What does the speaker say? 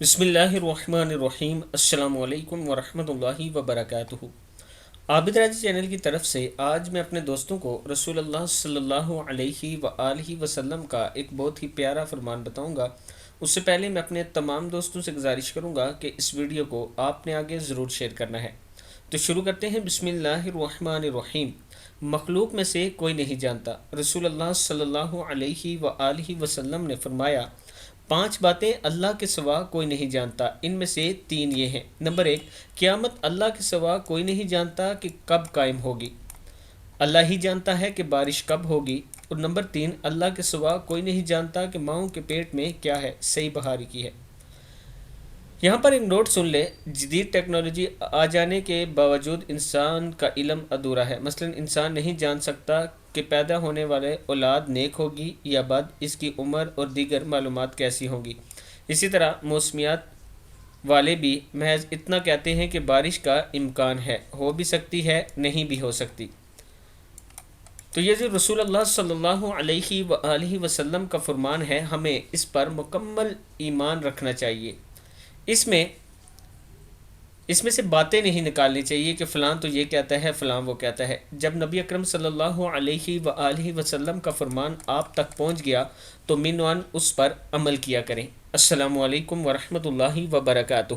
بسم اللہ الرحمن الرحیم۔ السلام علیکم ورحمۃ اللہ وبرکاتہ۔ عابد راجی چینل کی طرف سے آج میں اپنے دوستوں کو رسول اللہ صلی اللہ علیہ وآلہ وسلم کا ایک بہت ہی پیارا فرمان بتاؤں گا۔ اس سے پہلے میں اپنے تمام دوستوں سے گزارش کروں گا کہ اس ویڈیو کو آپ نے آگے ضرور شیئر کرنا ہے۔ تو شروع کرتے ہیں۔ بسم اللہ الرحمن الرحیم۔ مخلوق میں سے کوئی نہیں جانتا، رسول اللہ صلی اللہ علیہ وآلہ وسلم نے فرمایا، 5 باتیں اللہ کے سوا کوئی نہیں جانتا، ان میں سے 3 یہ ہیں۔ نمبر 1، قیامت اللہ کے سوا کوئی نہیں جانتا کہ کب قائم ہوگی، اللہ ہی جانتا ہے کہ بارش کب ہوگی۔ اور نمبر 3، اللہ کے سوا کوئی نہیں جانتا کہ ماؤں کے پیٹ میں کیا ہے، صحیح بخاری کی ہے۔ یہاں پر ایک نوٹ سن لیں، جدید ٹیکنالوجی آ جانے کے باوجود انسان کا علم ادھورا ہے۔ مثلا انسان نہیں جان سکتا کہ پیدا ہونے والے اولاد نیک ہوگی یا بد، اس کی عمر اور دیگر معلومات کیسی ہوں گی۔ اسی طرح موسمیات والے بھی محض اتنا کہتے ہیں کہ بارش کا امکان ہے، ہو بھی سکتی ہے، نہیں بھی ہو سکتی۔ تو یہ جو رسول اللہ صلی اللہ علیہ وآلہ وسلم کا فرمان ہے، ہمیں اس پر مکمل ایمان رکھنا چاہیے۔ اس میں سے باتیں نہیں نکالنی چاہیے کہ فلاں تو یہ کہتا ہے، فلاں وہ کہتا ہے۔ جب نبی اکرم صلی اللہ علیہ وآلہ وسلم کا فرمان آپ تک پہنچ گیا تو منوان اس پر عمل کیا کریں۔ السلام علیکم ورحمۃ اللہ وبرکاتہ۔